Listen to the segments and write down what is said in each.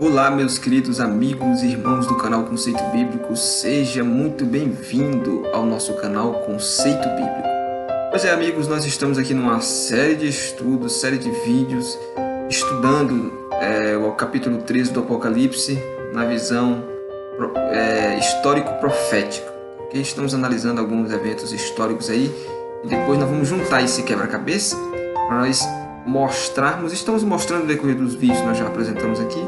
Olá, meus queridos amigos e irmãos do canal Conceito Bíblico, seja muito bem-vindo ao nosso canal Conceito Bíblico. Pois é, amigos, nós estamos aqui numa série de estudos, série de vídeos, estudando o capítulo 13 do Apocalipse na visão histórico-profética. Okay? Estamos analisando alguns eventos históricos aí e depois nós vamos juntar esse quebra-cabeça para nós estamos mostrando no decorrer dos vídeos que nós já apresentamos aqui,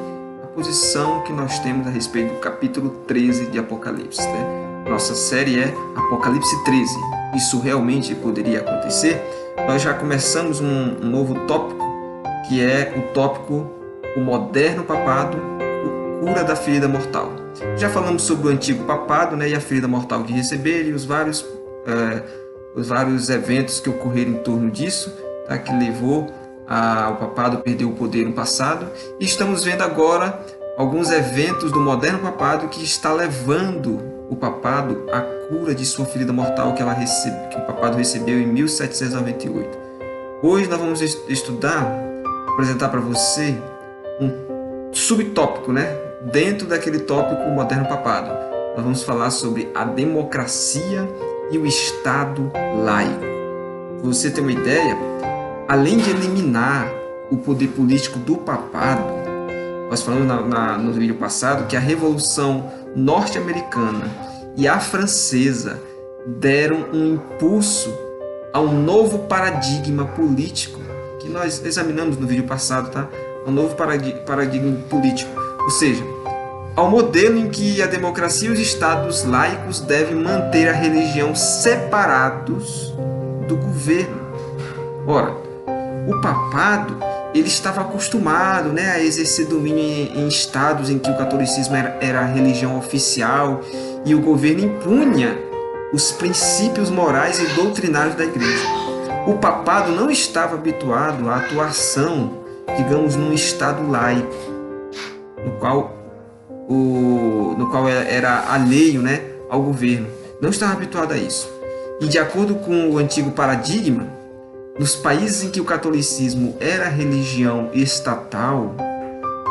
posição que nós temos a respeito do capítulo 13 de Apocalipse. Nossa série é Apocalipse 13. Isso realmente poderia acontecer? Nós já começamos um novo tópico, que é o tópico o moderno papado, cura da ferida mortal. Já falamos sobre o antigo papado, e a ferida mortal que receberam e os vários eventos que ocorreram em torno disso, que levou o papado perdeu o poder no passado, e estamos vendo agora alguns eventos do moderno papado que está levando o papado à cura de sua ferida mortal que o papado recebeu em 1798. Hoje nós vamos apresentar para você um subtópico, dentro daquele tópico moderno papado. Nós vamos falar sobre a democracia e o Estado laico. Para você ter uma ideia, além de eliminar o poder político do papado, nós falamos no vídeo passado que a Revolução Norte-Americana e a Francesa deram um impulso a um novo paradigma político que nós examinamos no vídeo passado, um novo paradigma político, ou seja, ao modelo em que a democracia e os estados laicos devem manter a religião separados do governo. Ora, o papado ele estava acostumado a exercer domínio em estados em que o catolicismo era a religião oficial e o governo impunha os princípios morais e doutrinários da igreja. O papado não estava habituado à atuação, digamos, num estado laico, no qual era alheio ao governo. Não estava habituado a isso. E de acordo com o antigo paradigma, nos países em que o catolicismo era religião estatal,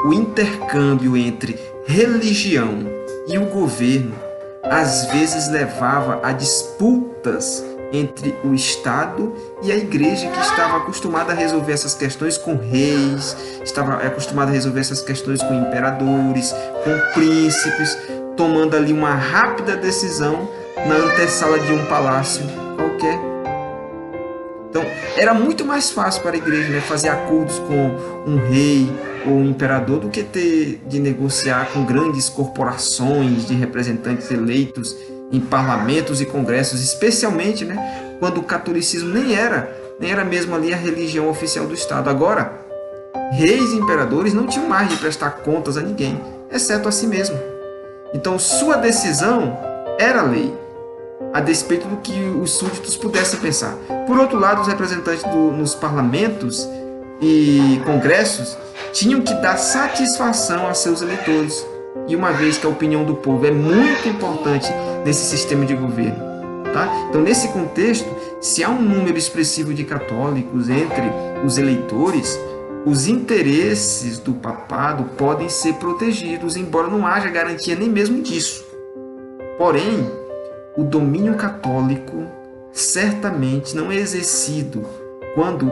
o intercâmbio entre religião e o governo às vezes levava a disputas entre o Estado e a igreja, que estava acostumada a resolver essas questões com reis, estava acostumada a resolver essas questões com imperadores, com príncipes, tomando ali uma rápida decisão na antessala de um palácio qualquer. Então, era muito mais fácil para a igreja fazer acordos com um rei ou um imperador do que ter de negociar com grandes corporações de representantes eleitos em parlamentos e congressos, especialmente quando o catolicismo nem era mesmo ali a religião oficial do Estado. Agora, reis e imperadores não tinham mais de prestar contas a ninguém, exceto a si mesmo. Então, sua decisão era lei, a despeito do que os súditos pudessem pensar. Por outro lado, os representantes nos parlamentos e congressos tinham que dar satisfação a seus eleitores. E uma vez que a opinião do povo é muito importante nesse sistema de governo, Então, nesse contexto, se há um número expressivo de católicos entre os eleitores, os interesses do papado podem ser protegidos, embora não haja garantia nem mesmo disso. Porém, o domínio católico certamente não é exercido quando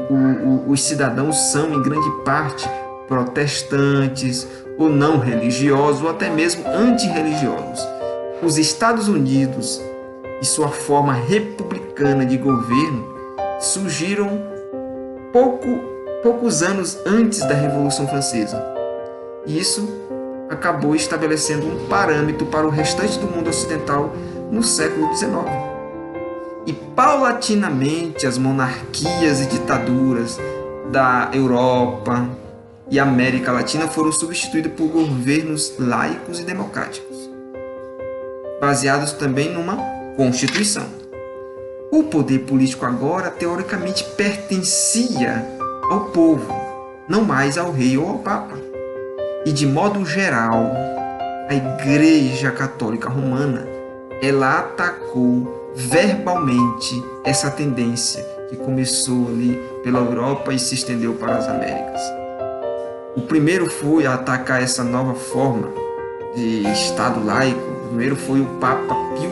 os cidadãos são, em grande parte, protestantes, ou não religiosos, ou até mesmo antirreligiosos. Os Estados Unidos e sua forma republicana de governo surgiram poucos anos antes da Revolução Francesa. E isso acabou estabelecendo um parâmetro para o restante do mundo ocidental no século XIX. E paulatinamente as monarquias e ditaduras da Europa e América Latina foram substituídas por governos laicos e democráticos, baseados também numa Constituição. O poder político agora, teoricamente, pertencia ao povo, não mais ao rei ou ao papa. E, de modo geral, a Igreja Católica Romana ela atacou verbalmente essa tendência que começou ali pela Europa e se estendeu para as Américas. O primeiro foi a atacar essa nova forma de Estado laico. O primeiro foi o Papa Pio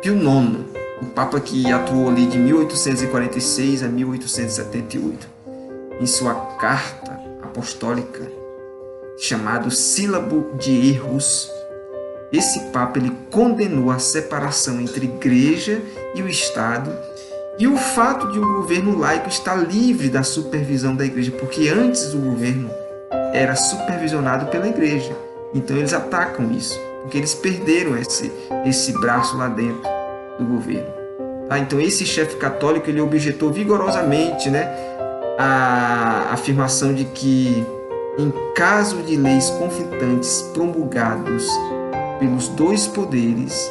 IX, o Papa que atuou ali de 1846 a 1878. Em sua carta apostólica, chamado Sílabo de Erros, esse Papa ele condenou a separação entre Igreja e o Estado e o fato de o governo laico estar livre da supervisão da Igreja, porque antes o governo era supervisionado pela Igreja. Então eles atacam isso, porque eles perderam esse braço lá dentro do governo. Tá? Então esse chefe católico ele objetou vigorosamente, né, a afirmação de que em caso de leis conflitantes promulgados pelos dois poderes,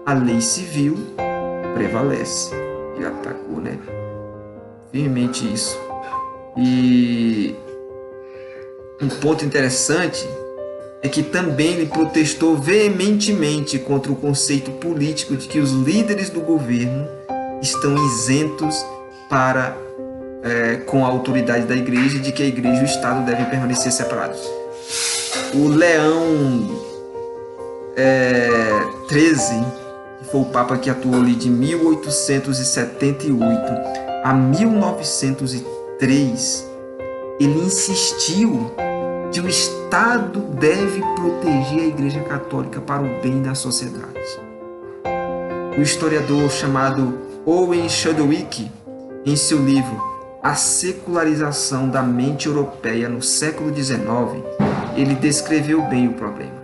a lei civil prevalece. Ele atacou, né, firmemente isso. E um ponto interessante é que também ele protestou veementemente contra o conceito político de que os líderes do governo estão isentos com a autoridade da Igreja, de que a Igreja e o Estado devem permanecer separados. O Leão XIII, que foi o Papa que atuou ali de 1878 a 1903, ele insistiu que o Estado deve proteger a Igreja Católica para o bem da sociedade. O historiador chamado Owen Chadwick, em seu livro A Secularização da Mente Europeia no século XIX, ele descreveu bem o problema.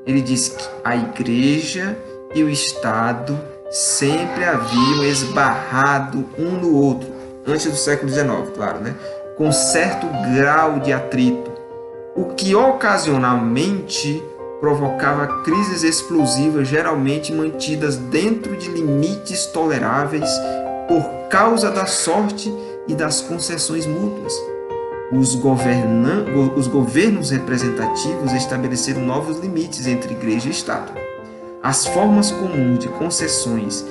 Ele disse que a Igreja e o Estado sempre haviam esbarrado um no outro, antes do século XIX, claro, né? Com certo grau de atrito, o que ocasionalmente provocava crises explosivas, geralmente mantidas dentro de limites toleráveis por causa da sorte e das concessões mútuas. Os governos representativos estabeleceram novos limites entre Igreja e Estado. As formas comuns de concessões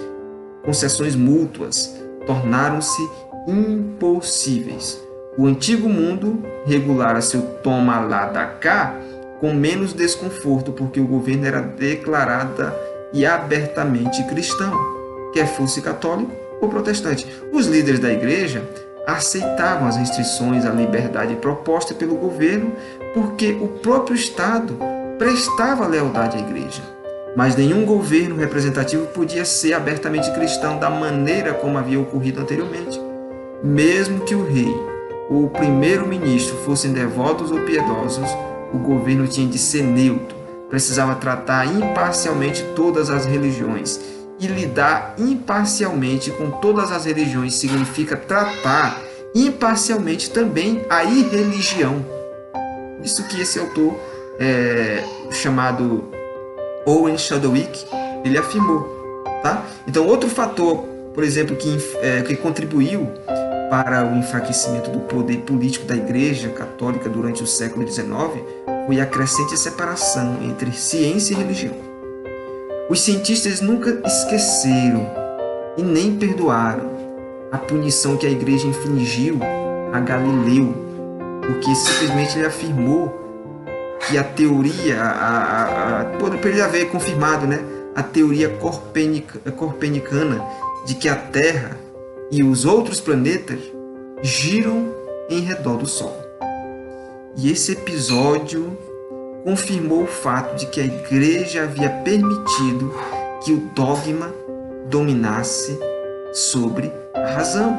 mútuas, tornaram-se impossíveis. O antigo mundo regulara seu toma lá da cá com menos desconforto, porque o governo era declarada e abertamente cristão, quer fosse católico ou protestante. Os líderes da Igreja aceitavam as restrições à liberdade proposta pelo governo, porque o próprio Estado prestava lealdade à Igreja. Mas nenhum governo representativo podia ser abertamente cristão da maneira como havia ocorrido anteriormente. Mesmo que o rei ou o primeiro-ministro fossem devotos ou piedosos, o governo tinha de ser neutro, precisava tratar imparcialmente todas as religiões. E lidar imparcialmente com todas as religiões significa tratar imparcialmente também a irreligião. Isso que esse autor, chamado Owen Chadwick, ele afirmou. Tá? Então, outro fator, por exemplo, que contribuiu para o enfraquecimento do poder político da Igreja Católica durante o século XIX foi a crescente separação entre ciência e religião. Os cientistas nunca esqueceram e nem perdoaram a punição que a Igreja infligiu a Galileu, porque simplesmente ele afirmou que a teoria, poderia haver confirmado, né, a teoria copernicana de que a Terra e os outros planetas giram em redor do Sol. E esse episódio confirmou o fato de que a Igreja havia permitido que o dogma dominasse sobre a razão.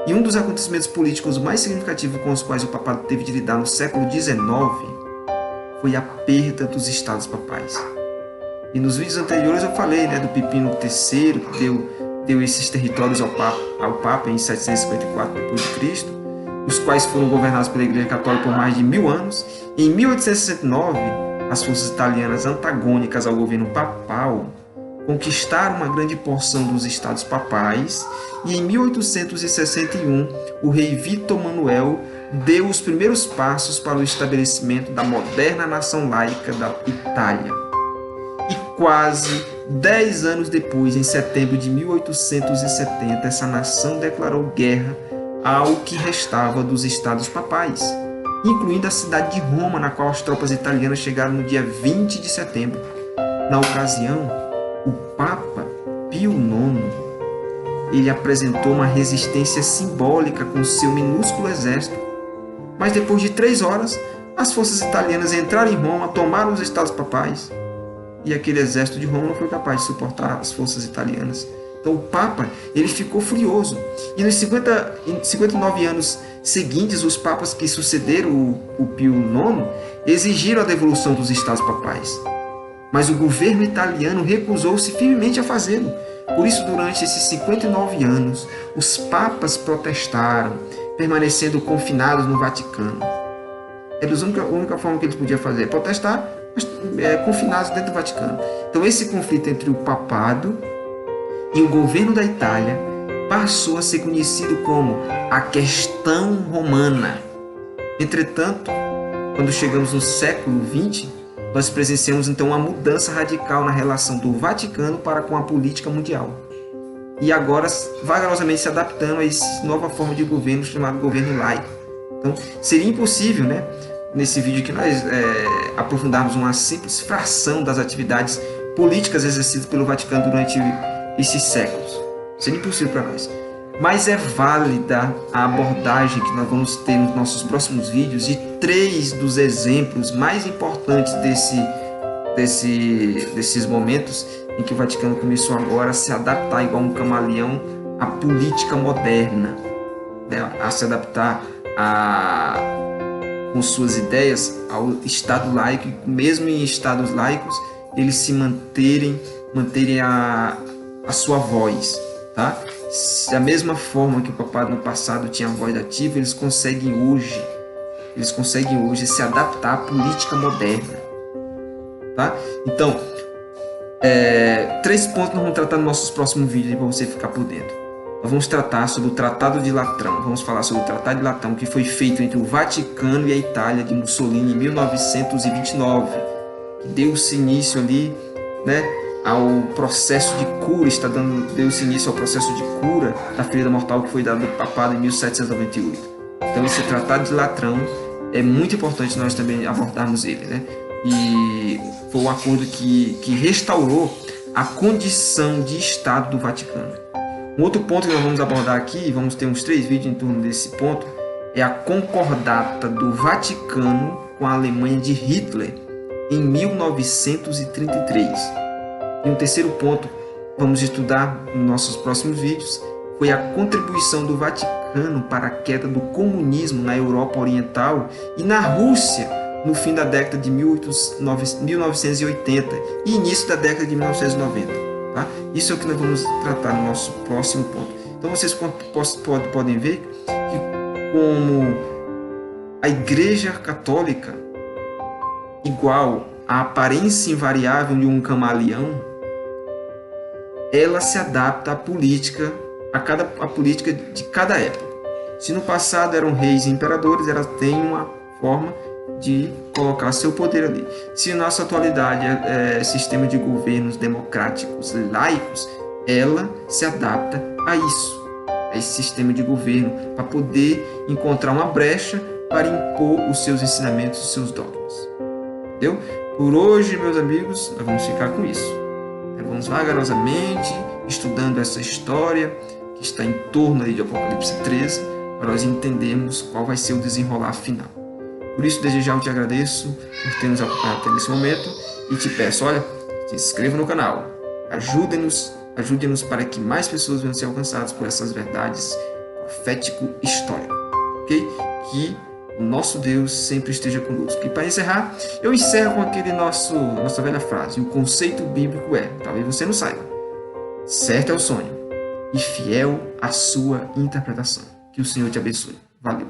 E um dos acontecimentos políticos mais significativos com os quais o papado teve de lidar no século XIX foi a perda dos estados papais. E nos vídeos anteriores eu falei, né, do Pipino III, que deu esses territórios ao Papa em 754 d.C., os quais foram governados pela Igreja Católica por mais de 1000 anos. Em 1869, as forças italianas antagônicas ao governo papal conquistaram uma grande porção dos estados papais, e em 1861 o rei Vítor Manuel deu os primeiros passos para o estabelecimento da moderna nação laica da Itália. E quase 10 anos depois, em setembro de 1870, essa nação declarou guerra ao que restava dos estados papais, incluindo a cidade de Roma, na qual as tropas italianas chegaram no dia 20 de setembro. Na ocasião, o Papa Pio IX ele apresentou uma resistência simbólica com seu minúsculo exército, mas depois de 3 horas, as forças italianas entraram em Roma, tomaram os estados papais, e aquele exército de Roma não foi capaz de suportar as forças italianas. Então o Papa ele ficou furioso. E nos 59 anos seguintes, os papas que sucederam o Pio IX exigiram a devolução dos estados papais. Mas o governo italiano recusou-se firmemente a fazê-lo. Por isso, durante esses 59 anos, os papas protestaram, permanecendo confinados no Vaticano. Era a única forma que eles podiam fazer, protestar, mas confinados dentro do Vaticano. Então esse conflito entre o papado e o governo da Itália passou a ser conhecido como a questão romana. Entretanto, quando chegamos no século XX, nós presenciamos então uma mudança radical na relação do Vaticano para com a política mundial. E agora, vagarosamente se adaptando a essa nova forma de governo chamado governo laico. Então, seria impossível, nesse vídeo que nós aprofundarmos uma simples fração das atividades políticas exercidas pelo Vaticano durante esses séculos. Seria impossível para nós. Mas é válida a abordagem que nós vamos ter nos nossos próximos vídeos de 3 dos exemplos mais importantes desses momentos em que o Vaticano começou agora a se adaptar igual um camaleão à política moderna, a se adaptar com suas ideias ao Estado laico, e mesmo em estados laicos eles se manterem a sua voz, tá? Da mesma forma que o papado no passado tinha a voz ativa, eles conseguem hoje se adaptar à política moderna, tá? Então, 3 pontos nós vamos tratar nos nossos próximos vídeos para você ficar por dentro. Nós vamos tratar sobre o Tratado de Latrão. Vamos falar sobre o Tratado de Latrão, que foi feito entre o Vaticano e a Itália de Mussolini em 1929, que deu-se início ali, ao processo de cura, deu-se início ao processo de cura da ferida mortal que foi dado do papado em 1798. Então esse Tratado de Latrão é muito importante nós também abordarmos ele, E foi um acordo que restaurou a condição de Estado do Vaticano. Um outro ponto que nós vamos abordar aqui, vamos ter uns 3 vídeos em torno desse ponto, é a concordata do Vaticano com a Alemanha de Hitler em 1933. E um terceiro ponto, vamos estudar nos nossos próximos vídeos, foi a contribuição do Vaticano para a queda do comunismo na Europa Oriental e na Rússia no fim da década de 1980 e início da década de 1990. Tá? Isso é o que nós vamos tratar no nosso próximo ponto. Então vocês podem ver que como a Igreja Católica, igual à aparência invariável de um camaleão, ela se adapta à política de cada época. Se no passado eram reis e imperadores, ela tem uma forma de colocar seu poder ali. Se na nossa atualidade é sistema de governos democráticos laicos, ela se adapta a isso, a esse sistema de governo, para poder encontrar uma brecha para impor os seus ensinamentos, os seus dogmas. Entendeu? Por hoje, meus amigos, nós vamos ficar com isso. Vamos vagarosamente estudando essa história que está em torno de Apocalipse 13, para nós entendermos qual vai ser o desenrolar final. Por isso, desde já eu te agradeço por ter nos acompanhado até nesse momento e te peço, se inscreva no canal, ajude-nos para que mais pessoas venham ser alcançadas por essas verdades profético-históricas, ok? Que o nosso Deus sempre esteja conosco. E para encerrar, eu encerro com aquele nossa velha frase. O conceito bíblico talvez você não saiba, certo é o sonho e fiel a sua interpretação. Que o Senhor te abençoe. Valeu!